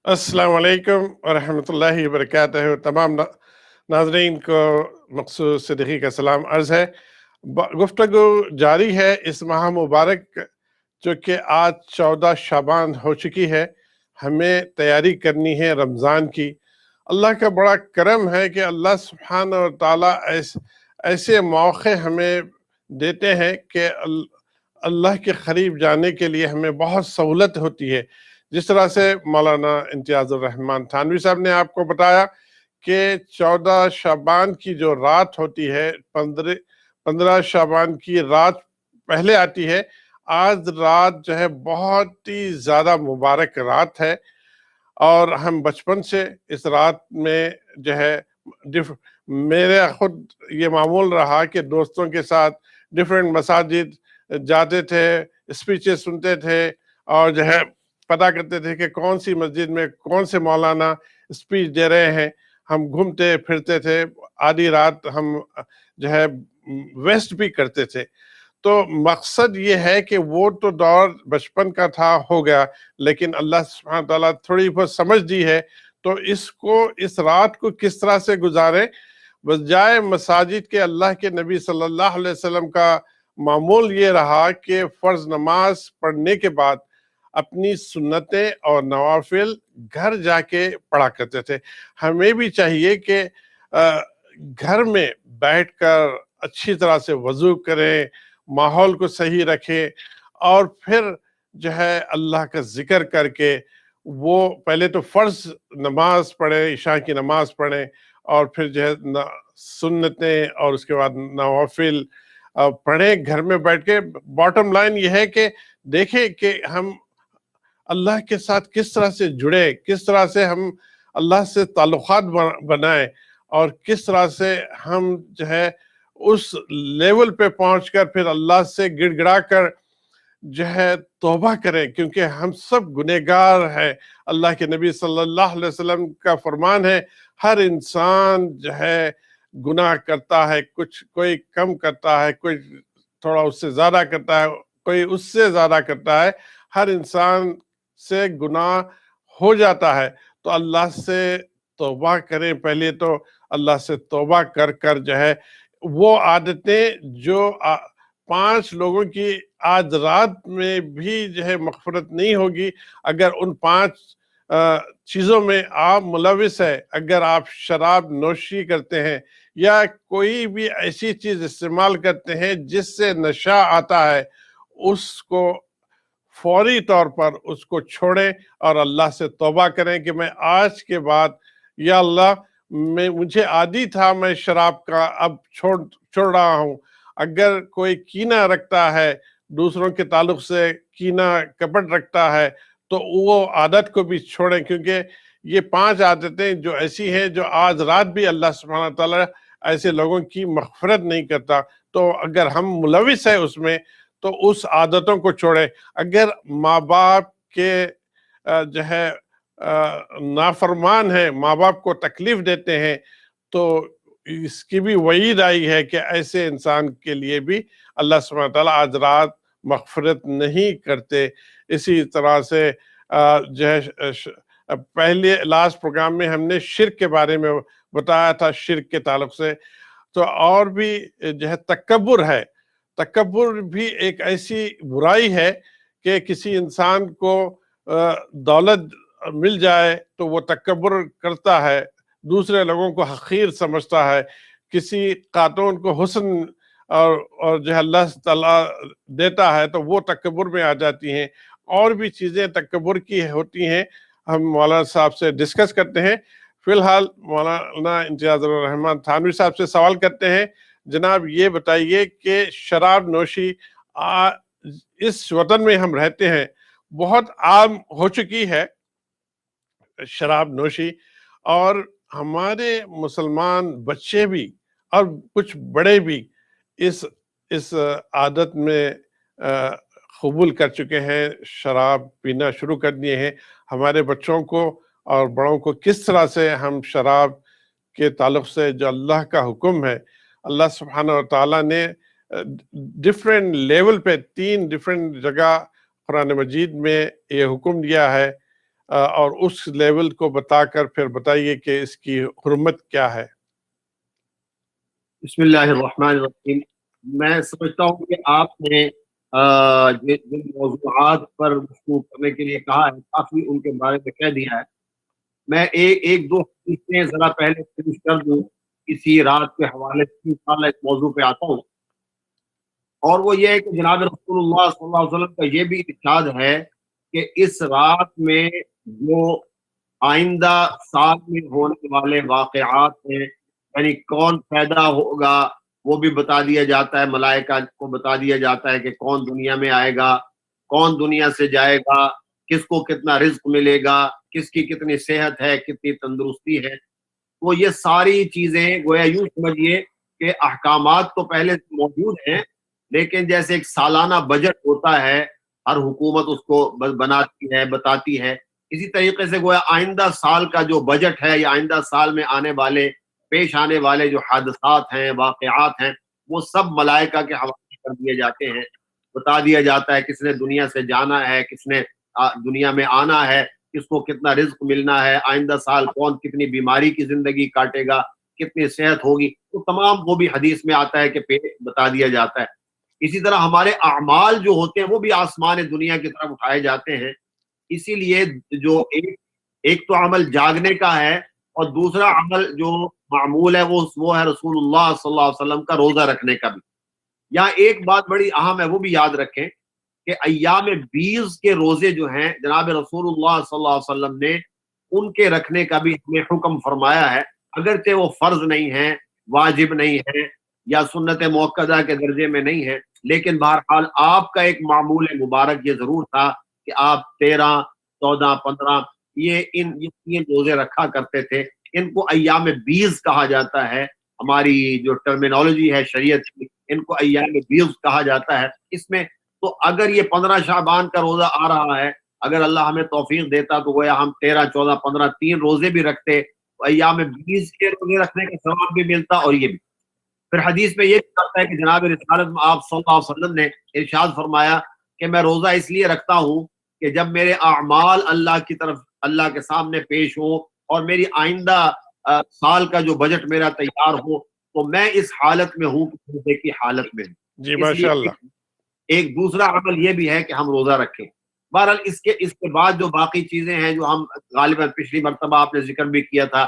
السلام علیکم ورحمۃ اللہ وبرکاتہ۔ تمام ناظرین کو مخصوص صدیقی کا سلام عرض ہے۔ گفتگو جاری ہے اس ماہ مبارک جو کہ آج 14 شعبان ہو چکی ہے۔ ہمیں تیاری کرنی ہے رمضان کی۔ اللہ کا بڑا کرم ہے کہ اللہ سبحانہ و تعالیٰ ایسے موقع ہمیں دیتے ہیں کہ اللہ کے قریب جانے کے لیے ہمیں بہت سہولت ہوتی ہے۔ جس طرح سے مولانا امتیاز الرحمن تھانوی صاحب نے آپ کو بتایا کہ 14 شعبان کی جو رات ہوتی ہے، 15 شعبان کی رات پہلے آتی ہے۔ آج رات جو ہے بہت ہی زیادہ مبارک رات ہے، اور ہم بچپن سے اس رات میں جو ہے میرے خود یہ معمول رہا کہ دوستوں کے ساتھ ڈیفرنٹ مساجد جاتے تھے، اسپیچز سنتے تھے، اور جو ہے پتا کرتے تھے کہ کون سی مسجد میں کون سے مولانا اسپیچ دے رہے ہیں۔ ہم گھومتے پھرتے تھے، آدھی رات ہم جو ہے ویسٹ بھی کرتے تھے۔ تو مقصد یہ ہے کہ وہ تو دور بچپن کا تھا، ہو گیا، لیکن اللہ سبحانہ تعالیٰ تھوڑی بہت سمجھ دی ہے تو اس رات کو کس طرح سے گزارے۔ بجائے مساجد کے اللہ کے نبی صلی اللہ علیہ وسلم کا معمول یہ رہا کہ فرض نماز پڑھنے کے بعد اپنی سنتیں اور نوافل گھر جا کے پڑھا کرتے تھے۔ ہمیں بھی چاہیے کہ گھر میں بیٹھ کر اچھی طرح سے وضو کریں، ماحول کو صحیح رکھیں، اور پھر جو ہے اللہ کا ذکر کر کے وہ پہلے تو فرض نماز پڑھیں، عشاء کی نماز پڑھیں، اور پھر جو ہے سنتیں اور اس کے بعد نوافل پڑھیں گھر میں بیٹھ کے۔ باٹم لائن یہ ہے کہ دیکھیں کہ ہم اللہ کے ساتھ کس طرح سے جڑے، کس طرح سے ہم اللہ سے تعلقات بنائیں، اور کس طرح سے ہم جو ہے اس لیول پہ پہنچ کر پھر اللہ سے گڑ گڑا کر جو ہے توبہ کریں، کیونکہ ہم سب گنہگار ہیں۔ اللہ کے نبی صلی اللہ علیہ وسلم کا فرمان ہے، ہر انسان جو ہے گناہ کرتا ہے، کوئی کم کرتا ہے، کوئی تھوڑا اس سے زیادہ کرتا ہے، کوئی اس سے زیادہ کرتا ہے، ہر انسان سے گناہ ہو جاتا ہے۔ تو اللہ سے توبہ کریں، پہلے تو اللہ سے توبہ کر کر جو ہے وہ عادتیں جو 5 لوگوں کی آج رات میں بھی جو ہے مغفرت نہیں ہوگی، اگر ان 5 چیزوں میں آپ ملوث ہے، اگر آپ شراب نوشی کرتے ہیں یا کوئی بھی ایسی چیز استعمال کرتے ہیں جس سے نشہ آتا ہے، اس کو فوری طور پر اس کو چھوڑیں اور اللہ سے توبہ کریں کہ میں آج کے بعد یا اللہ مجھے عادی تھا میں شراب کا، اب چھوڑ رہا ہوں۔ اگر کوئی کینہ رکھتا ہے، دوسروں کے تعلق سے کینہ کپٹ رکھتا ہے، تو وہ عادت کو بھی چھوڑیں، کیونکہ یہ 5 عادتیں جو ایسی ہیں جو آج رات بھی اللہ سبحانہ تعالیٰ ایسے لوگوں کی مغفرت نہیں کرتا۔ تو اگر ہم ملوث ہیں اس میں تو اس عادتوں کو چھوڑیں۔ اگر ماں باپ کے جو ہے نافرمان ہیں، ماں باپ کو تکلیف دیتے ہیں، تو اس کی بھی وعید آئی ہے کہ ایسے انسان کے لیے بھی اللہ سبحانہ تعالیٰ آج رات مغفرت نہیں کرتے۔ اسی طرح سے جو ہے پہلے لاسٹ پروگرام میں ہم نے شرک کے بارے میں بتایا تھا، شرک کے تعلق سے تو اور بھی جو ہے تکبر ہے۔ تکبر بھی ایک ایسی برائی ہے کہ کسی انسان کو دولت مل جائے تو وہ تکبر کرتا ہے، دوسرے لوگوں کو حقیر سمجھتا ہے۔ کسی خاتون کو حسن اور جو اللہ تعالیٰ دیتا ہے تو وہ تکبر میں آ جاتی ہیں، اور بھی چیزیں تکبر کی ہوتی ہیں، ہم مولانا صاحب سے ڈسکس کرتے ہیں۔ فی الحال مولانا امتیاز الرحمن تھانوی صاحب سے سوال کرتے ہیں، جناب یہ بتائیے کہ شراب نوشی اس وطن میں ہم رہتے ہیں بہت عام ہو چکی ہے شراب نوشی، اور ہمارے مسلمان بچے بھی اور کچھ بڑے بھی اس عادت میں قبول کر چکے ہیں، شراب پینا شروع کر دیے ہیں۔ ہمارے بچوں کو اور بڑوں کو کس طرح سے ہم شراب کے تعلق سے جو اللہ کا حکم ہے، اللہ سبحانہ و تعالیٰ نے ڈیفرنٹ لیول پہ 3 ڈیفرنٹ جگہ قرآن مجید میں یہ حکم دیا ہے، اور اس لیول کو بتا کر پھر بتائیے کہ اس کی حرمت کیا ہے۔ بسم اللہ الرحمن الرحیم۔ میں سمجھتا ہوں کہ آپ نے جن موضوعات پر گفتگو کرنے کے لیے کہا ہے کافی ان کے بارے میں کہہ دیا ہے۔ میں ایک دو حدیثیں ذرا پہلے فنش کر دوں، اسی رات کے حوالے سے انشاءاللہ اس موضوع پہ آتا ہوں، اور وہ یہ ہے کہ جناب رسول اللہ صلی اللہ علیہ وسلم کا یہ بھی ارشاد ہے کہ اس رات میں جو آئندہ سال میں ہونے والے واقعات ہیں، یعنی کون پیدا ہوگا وہ بھی بتا دیا جاتا ہے، ملائکہ کو بتا دیا جاتا ہے کہ کون دنیا میں آئے گا، کون دنیا سے جائے گا، کس کو کتنا رزق ملے گا، کس کی کتنی صحت ہے، کتنی تندرستی ہے۔ وہ یہ ساری چیزیں گویا یوں سمجھیے کہ احکامات تو پہلے موجود ہیں، لیکن جیسے ایک سالانہ بجٹ ہوتا ہے، ہر حکومت اس کو بناتی ہے، بتاتی ہے، اسی طریقے سے گویا آئندہ سال کا جو بجٹ ہے یا آئندہ سال میں آنے والے پیش آنے والے جو حادثات ہیں، واقعات ہیں، وہ سب ملائکہ کے حوالے کر دیے جاتے ہیں۔ بتا دیا جاتا ہے کس نے دنیا سے جانا ہے، کس نے دنیا میں آنا ہے، کس کو کتنا رزق ملنا ہے، آئندہ سال کون کتنی بیماری کی زندگی کاٹے گا، کتنی صحت ہوگی، تو تمام وہ بھی حدیث میں آتا ہے کہ بتا دیا جاتا ہے۔ اسی طرح ہمارے اعمال جو ہوتے ہیں وہ بھی آسمان دنیا کی طرف اٹھائے جاتے ہیں۔ اسی لیے جو ایک تو عمل جاگنے کا ہے، اور دوسرا عمل جو معمول ہے وہ ہے رسول اللہ صلی اللہ علیہ وسلم کا روزہ رکھنے کا بھی۔ یہاں ایک بات بڑی اہم ہے، وہ بھی یاد رکھیں کہ ایام 20 کے روزے جو ہیں جناب رسول اللہ صلی اللہ علیہ وسلم نے ان کے رکھنے کا بھی ہمیں حکم فرمایا ہے، اگرچہ وہ فرض نہیں ہیں، واجب نہیں ہے، یا سنت موقدہ کے درجے میں نہیں ہے، لیکن بہرحال آپ کا ایک معمول مبارک یہ ضرور تھا کہ آپ 13، 14، 15 یہ 3 روزے رکھا کرتے تھے۔ ان کو ایام 20 کہا جاتا ہے، ہماری جو ٹرمینالوجی ہے شریعت کی، ان کو ایام 20 کہا جاتا ہے۔ اس میں تو اگر یہ 15 شعبان کا روزہ آ رہا ہے، اگر اللہ ہمیں توفیق دیتا تو گویا ہم 13، 14، 15 3 روزے بھی رکھتے، ایام 20 کے روزے رکھنے کا ثواب بھی ملتا، اور یہ بھی پھر حدیث میں یہ بھی کرتا ہے کہ جناب رسالت میں آپ صلی اللہ علیہ وسلم نے ارشاد فرمایا کہ میں روزہ اس لیے رکھتا ہوں کہ جب میرے اعمال اللہ کی طرف اللہ کے سامنے پیش ہو اور میری آئندہ سال کا جو بجٹ میرا تیار ہو، تو میں اس حالت میں ہوں کہ روزے کی حالت میں ہوں۔ جی ماشاءاللہ۔ ایک دوسرا عمل یہ بھی ہے کہ ہم روزہ رکھیں۔ بہرحال اس کے بعد جو باقی چیزیں ہیں جو ہم غالباً پچھلی مرتبہ آپ نے ذکر بھی کیا تھا،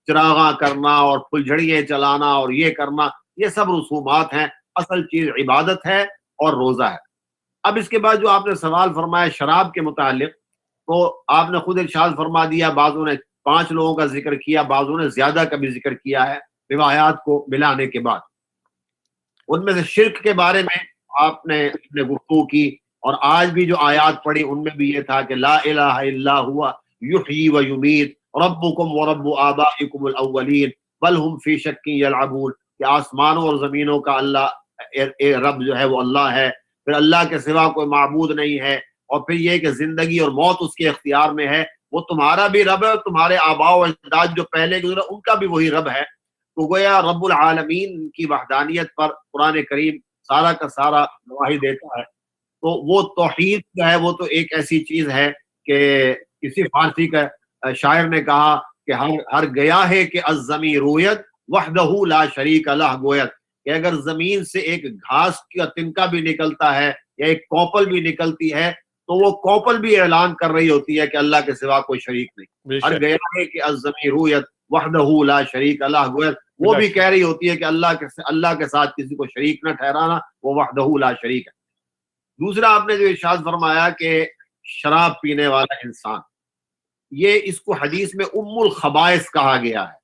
چراغاں کرنا اور پھلجھڑیاں چلانا اور یہ کرنا، یہ سب رسومات ہیں، اصل چیز عبادت ہے اور روزہ ہے۔ اب اس کے بعد جو آپ نے سوال فرمایا شراب کے متعلق، تو آپ نے خود ارشاد فرما دیا، بعضوں نے 5 لوگوں کا ذکر کیا، بعضوں نے زیادہ کا بھی ذکر کیا ہے روایات کو ملانے کے بعد۔ ان میں سے شرک کے بارے میں آپ نے گفتگو کی، اور آج بھی جو آیات پڑھی ان میں بھی یہ تھا کہ لا الہ الا ہوا یحیی و یمیت ربکم و رب آبائکم الاولین بل ہم فی شک یلعبون، کہ آسمانوں اور زمینوں کا اللہ رب جو ہے وہ اللہ ہے، پھر اللہ کے سوا کوئی معبود نہیں ہے، اور پھر یہ کہ زندگی اور موت اس کے اختیار میں ہے، وہ تمہارا بھی رب ہے، تمہارے آباء و اجداد جو پہلے گزرے ان کا بھی وہی رب ہے۔ تو گویا رب العالمین کی وحدانیت پر قرآن کریم سارا کا سارا گواہی دیتا ہے۔ تو وہ توحید جو ہے وہ تو ایک ایسی چیز ہے کہ کسی فارسی کا شاعر نے کہا کہ ہر گیا ہے کہ الزمی رویت وحدہ لا شریک لہ گویت، کہ اگر زمین سے ایک گھاس کا تنکا بھی نکلتا ہے یا ایک کوپل بھی نکلتی ہے تو وہ کوپل بھی اعلان کر رہی ہوتی ہے کہ اللہ کے سوا کوئی شریک نہیں۔ ہر گیا ہے کہ الزمی رویت وحدہ لا شریک لہ گویت، وہ بھی کہہ رہی ہوتی ہے کہ اللہ کے ساتھ کسی کو شریک نہ ٹھہرانا، وہ وحدہ لا شریک ہے۔ دوسرا آپ نے جو ارشاد فرمایا کہ شراب پینے والا انسان، یہ اس کو حدیث میں ام الخبائث کہا گیا ہے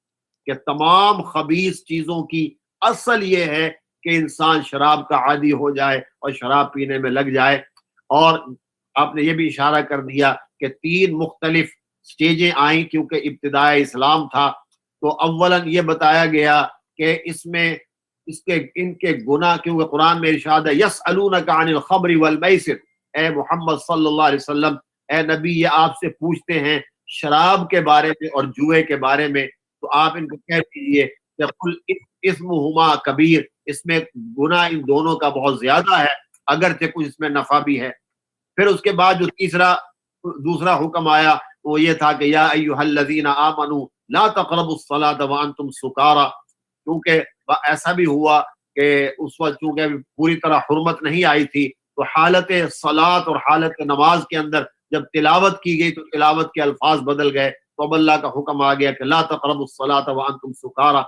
کہ تمام خبیث چیزوں کی اصل یہ ہے کہ انسان شراب کا عادی ہو جائے اور شراب پینے میں لگ جائے۔ اور آپ نے یہ بھی اشارہ کر دیا کہ 3 مختلف سٹیجیں آئیں، کیونکہ ابتدائے اسلام تھا، تو اولاً یہ بتایا گیا کہ اس میں ان کے گناہ، کیونکہ قرآن میں ارشاد ہے یسألونک عن الخمر والمیسر، اے محمد صلی اللہ علیہ وسلم، اے نبی یہ آپ سے پوچھتے ہیں شراب کے بارے میں اور جوئے کے بارے میں، تو آپ ان کو کہہ دیجئے کہ قل اسمہما کبیر، اس میں گناہ ان دونوں کا بہت زیادہ ہے، اگرچہ کچھ اس میں نفع بھی ہے۔ پھر اس کے بعد جو دوسرا حکم آیا وہ یہ تھا کہ یا ایھا آمنوا لا تقربوا الصلاۃ وانتم سکارى، کیونکہ ایسا بھی ہوا کہ اس وقت چونکہ پوری طرح حرمت نہیں آئی تھی، تو حالت صلاۃ اور حالت نماز کے اندر جب تلاوت کی گئی تو تلاوت کے الفاظ بدل گئے، تو اب اللہ کا حکم آ گیا کہ لا تقربوا الصلاۃ وانتم سکارى۔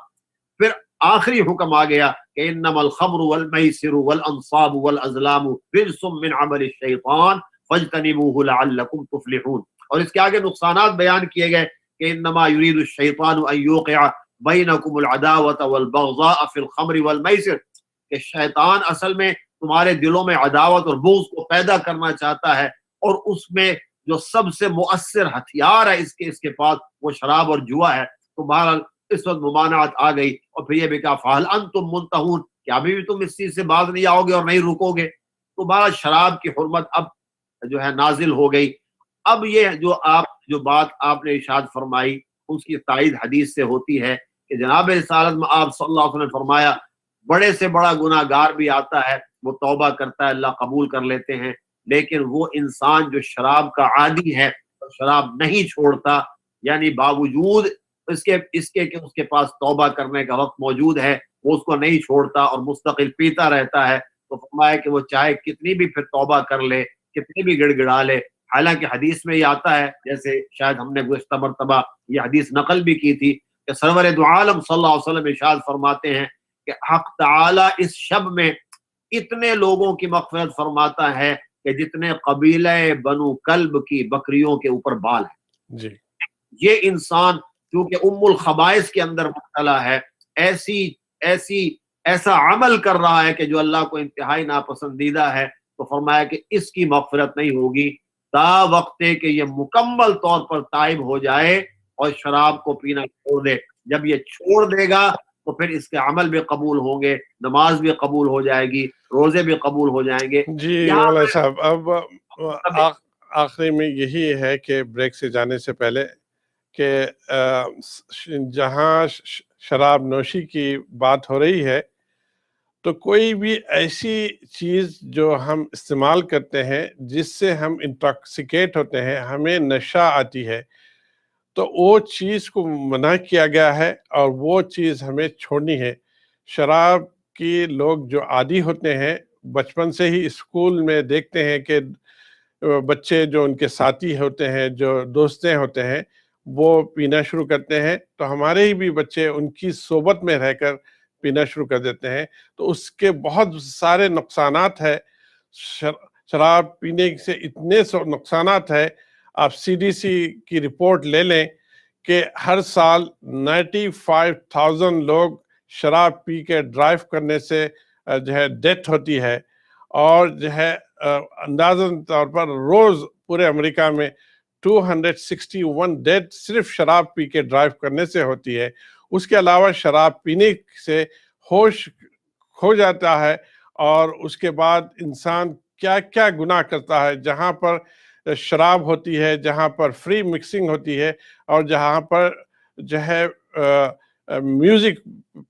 پھر آخری حکم آ گیا کہ انما الخمر والمیسر والانصاب والازلام رجس من عمل الشیطان فاجتنبوه لعلکم تفلحون۔ اور اس کے آگے نقصانات بیان کیے گئے کہ انما یرید الشیطان ان یوقع بینکم العداوۃ والبغضاء فی الخمر والمیسر، کہ شیطان اصل میں تمہارے دلوں میں عداوت اور بغض کو پیدا کرنا چاہتا ہے، اور اس میں جو سب سے مؤثر ہتھیار ہے اس کے پاس وہ شراب اور جوا ہے۔ تو بہرحال اس وقت ممانعت آ گئی، اور پھر یہ بھی کہا فہل انتم منتہون، کہ ابھی بھی تم اس چیز سے باز نہیں آؤ گے اور نہیں رکو گے۔ تو بہرحال شراب کی حرمت اب جو ہے نازل ہو گئی۔ اب یہ جو بات آپ نے ارشاد فرمائی اس کی تائید حدیث سے ہوتی ہے کہ جناب رسالت میں آپ صلی اللہ علیہ وسلم نے فرمایا بڑے سے بڑا گناہ گار بھی آتا ہے، وہ توبہ کرتا ہے، اللہ قبول کر لیتے ہیں، لیکن وہ انسان جو شراب کا عادی ہے اور شراب نہیں چھوڑتا، یعنی باوجود اس کے کہ اس کے پاس توبہ کرنے کا وقت موجود ہے، وہ اس کو نہیں چھوڑتا اور مستقل پیتا رہتا ہے، تو فرمایا کہ وہ چاہے کتنی بھی پھر توبہ کر لے، کتنی بھی گڑ گڑا لے۔ حالانکہ حدیث میں یہ آتا ہے، جیسے شاید ہم نے گزشتہ مرتبہ یہ حدیث نقل بھی کی تھی، کہ سرور دو عالم صلی اللہ علیہ وسلم ارشاد فرماتے ہیں کہ حق تعالی اس شب میں اتنے لوگوں کی مغفرت فرماتا ہے کہ جتنے قبیلہ بنو کلب کی بکریوں کے اوپر بال ہیں۔ جی یہ انسان کیونکہ ام الخبائث کے اندر مبتلا ہے، ایسا عمل کر رہا ہے کہ جو اللہ کو انتہائی ناپسندیدہ ہے، تو فرمایا کہ اس کی مغفرت نہیں ہوگی تا وقت کہ یہ مکمل طور پر تائب ہو جائے اور شراب کو پینا چھوڑ دے۔ جب یہ چھوڑ دے گا تو پھر اس کے عمل بھی قبول ہوں گے، نماز بھی قبول ہو جائے گی، روزے بھی قبول ہو جائیں گے۔ جی مولانا صاحب، اب آخری میں یہی ہے کہ بریک سے جانے سے پہلے کہ جہاں شراب نوشی کی بات ہو رہی ہے تو کوئی بھی ایسی چیز جو ہم استعمال کرتے ہیں جس سے ہم انٹاکسیکیٹ ہوتے ہیں، ہمیں نشہ آتی ہے، تو وہ چیز کو منع کیا گیا ہے اور وہ چیز ہمیں چھوڑنی ہے۔ شراب کی لوگ جو عادی ہوتے ہیں بچپن سے ہی اسکول میں دیکھتے ہیں کہ بچے جو ان کے ساتھی ہوتے ہیں، جو دوستیں ہوتے ہیں، وہ پینا شروع کرتے ہیں، تو ہمارے ہی بھی بچے ان کی صحبت میں رہ کر پینا شروع کر دیتے ہیں، تو اس کے بہت سارے نقصانات ہیں۔ شراب پینے سے اتنے نقصانات ہیں، آپ CDC کی رپورٹ لے لیں کہ ہر سال 95,000 لوگ شراب پی کے ڈرائیو کرنے سے جو ہے ڈیتھ ہوتی ہے، اور جو ہے اندازاً طور پر روز پورے امریکہ میں 261 ڈیتھ صرف شراب پی کے ڈرائیو کرنے سے ہوتی ہے۔ اس کے علاوہ شراب پینے سے ہوش کھو جاتا ہے، اور اس کے بعد انسان کیا کیا گناہ کرتا ہے۔ جہاں پر شراب ہوتی ہے، جہاں پر فری مکسنگ ہوتی ہے، اور جہاں پر جو ہے میوزک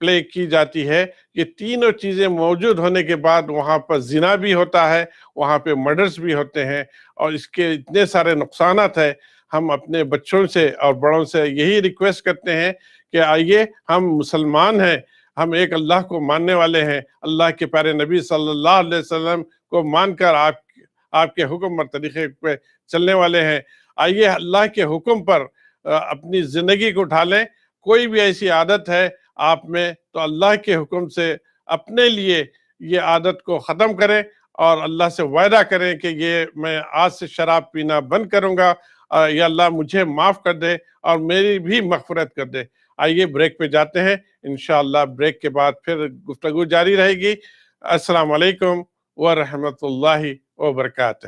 پلے کی جاتی ہے، یہ تینوں چیزیں موجود ہونے کے بعد وہاں پر زنا بھی ہوتا ہے، وہاں پہ مرڈرز بھی ہوتے ہیں، اور اس کے اتنے سارے نقصانات ہیں۔ ہم اپنے بچوں سے اور بڑوں سے یہی ریکویسٹ کرتے ہیں کہ آئیے، ہم مسلمان ہیں، ہم ایک اللہ کو ماننے والے ہیں، اللہ کے پیارے نبی صلی اللہ علیہ وسلم کو مان کر آپ کے حکم اور طریقے پہ چلنے والے ہیں۔ آئیے اللہ کے حکم پر اپنی زندگی کو اٹھا لیں۔ کوئی بھی ایسی عادت ہے آپ میں تو اللہ کے حکم سے اپنے لیے یہ عادت کو ختم کریں، اور اللہ سے وعدہ کریں کہ یہ میں آج سے شراب پینا بند کروں گا، یا اللہ مجھے معاف کر دے اور میری بھی مغفرت کر دے۔ آئیے بریک پہ جاتے ہیں، انشاءاللہ بریک کے بعد پھر گفتگو جاری رہے گی۔ السلام علیکم ورحمۃ اللہ وبرکاتہ۔